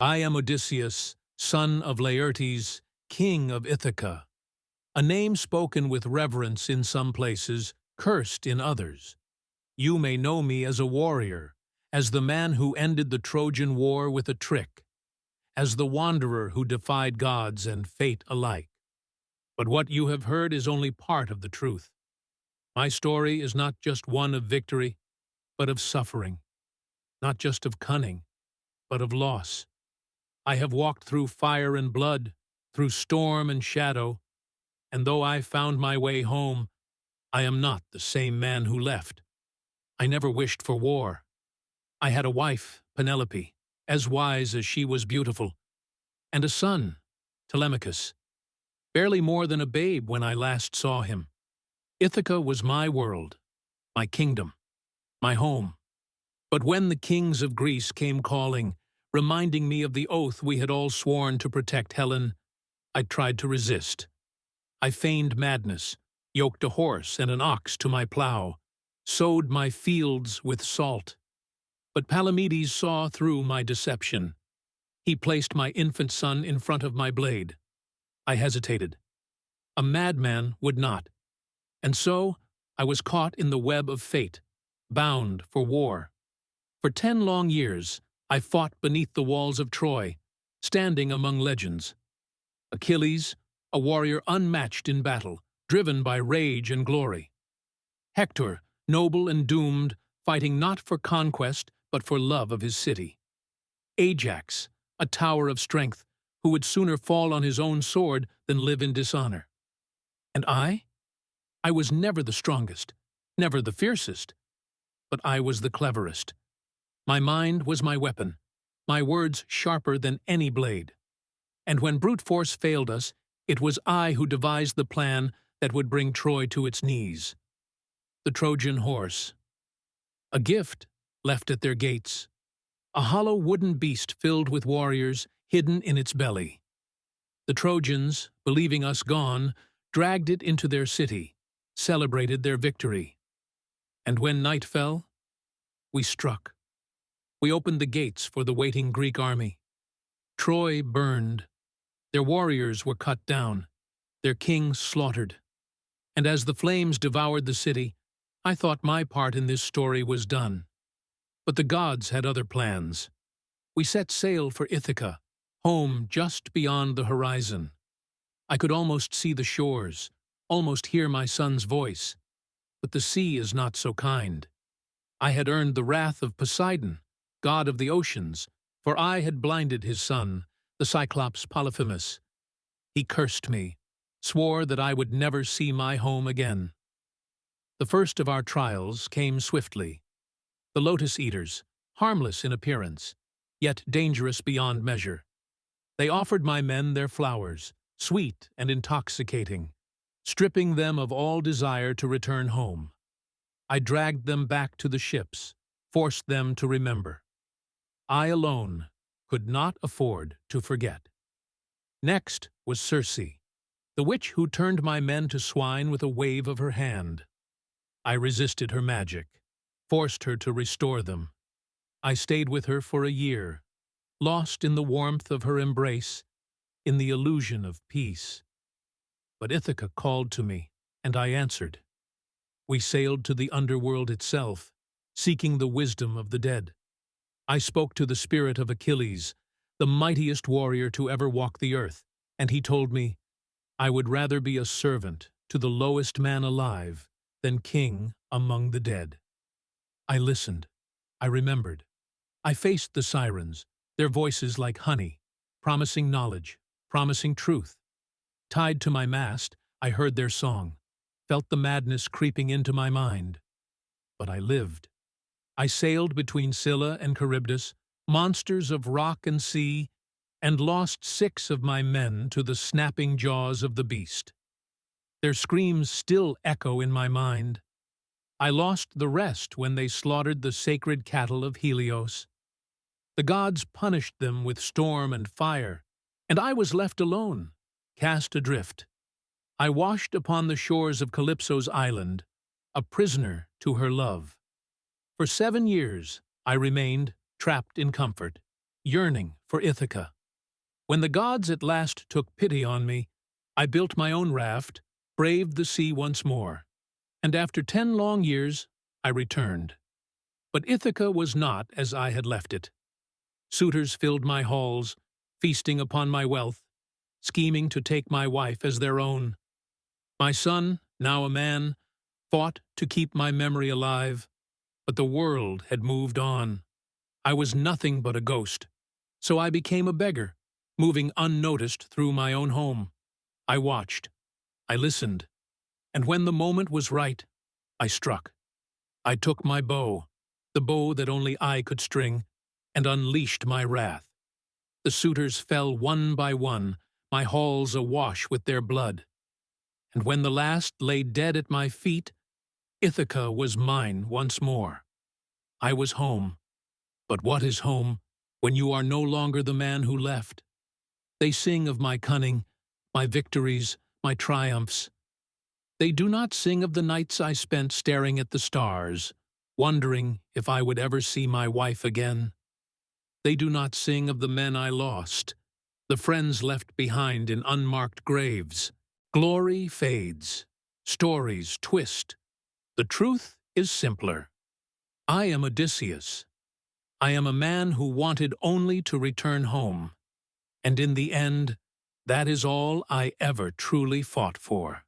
I am Odysseus, son of Laertes, king of Ithaca, a name spoken with reverence in some places, cursed in others. You may know me as a warrior, as the man who ended the Trojan War with a trick, as the wanderer who defied gods and fate alike. But what you have heard is only part of the truth. My story is not just one of victory, but of suffering, not just of cunning, but of loss. I have walked through fire and blood, through storm and shadow, and though I found my way home, I am not the same man who left. I never wished for war. I had a wife, Penelope, as wise as she was beautiful, and a son, Telemachus, barely more than a babe when I last saw him. Ithaca was my world, my kingdom, my home. But when the kings of Greece came calling, reminding me of the oath we had all sworn to protect Helen, I tried to resist. I feigned madness, yoked a horse and an ox to my plow, sowed my fields with salt. But Palamedes saw through my deception. He placed my infant son in front of my blade. I hesitated. A madman would not. And so I was caught in the web of fate, bound for war. For 10 long years, I fought beneath the walls of Troy, standing among legends. Achilles, a warrior unmatched in battle, driven by rage and glory. Hector, noble and doomed, fighting not for conquest, but for love of his city. Ajax, a tower of strength, who would sooner fall on his own sword than live in dishonor. And I was never the strongest, never the fiercest, but I was the cleverest. My mind was my weapon, my words sharper than any blade. And when brute force failed us, it was I who devised the plan that would bring Troy to its knees. The Trojan Horse. A gift left at their gates. A hollow wooden beast filled with warriors, hidden in its belly. The Trojans, believing us gone, dragged it into their city, celebrated their victory. And when night fell, we struck. We opened the gates for the waiting Greek army. Troy burned. Their warriors were cut down, their king slaughtered. And as the flames devoured the city, I thought my part in this story was done. But the gods had other plans. We set sail for Ithaca, home just beyond the horizon. I could almost see the shores, almost hear my son's voice. But the sea is not so kind. I had earned the wrath of Poseidon, god of the oceans, for I had blinded his son, the Cyclops Polyphemus. He cursed me, swore that I would never see my home again. The first of our trials came swiftly. The lotus eaters, harmless in appearance, yet dangerous beyond measure. They offered my men their flowers, sweet and intoxicating, stripping them of all desire to return home. I dragged them back to the ships, forced them to remember. I alone could not afford to forget. Next was Circe, the witch who turned my men to swine with a wave of her hand. I resisted her magic, forced her to restore them. I stayed with her for a year, lost in the warmth of her embrace, in the illusion of peace. But Ithaca called to me, and I answered. We sailed to the underworld itself, seeking the wisdom of the dead. I spoke to the spirit of Achilles, the mightiest warrior to ever walk the earth, and he told me, I would rather be a servant to the lowest man alive than king among the dead. I listened. I remembered. I faced the Sirens, their voices like honey, promising knowledge, promising truth. Tied to my mast, I heard their song, felt the madness creeping into my mind. But I lived. I sailed between Scylla and Charybdis, monsters of rock and sea, and lost 6 of my men to the snapping jaws of the beast. Their screams still echo in my mind. I lost the rest when they slaughtered the sacred cattle of Helios. The gods punished them with storm and fire, and I was left alone, cast adrift. I washed upon the shores of Calypso's island, a prisoner to her love. For 7 years I remained trapped in comfort, yearning for Ithaca. When the gods at last took pity on me, I built my own raft, braved the sea once more, and after 10 long years, I returned. But Ithaca was not as I had left it. Suitors filled my halls, feasting upon my wealth, scheming to take my wife as their own. My son, now a man, fought to keep my memory alive, but the world had moved on. I was nothing but a ghost, so I became a beggar, moving unnoticed through my own home. I watched, I listened, and when the moment was right, I struck. I took my bow, the bow that only I could string, and unleashed my wrath. The suitors fell one by one, my halls awash with their blood. And when the last lay dead at my feet, Ithaca was mine once more. I was home. But what is home when you are no longer the man who left? They sing of my cunning, my victories, my triumphs. They do not sing of the nights I spent staring at the stars, wondering if I would ever see my wife again. They do not sing of the men I lost, the friends left behind in unmarked graves. Glory fades, stories twist. The truth is simpler. I am Odysseus. I am a man who wanted only to return home. And in the end, that is all I ever truly fought for.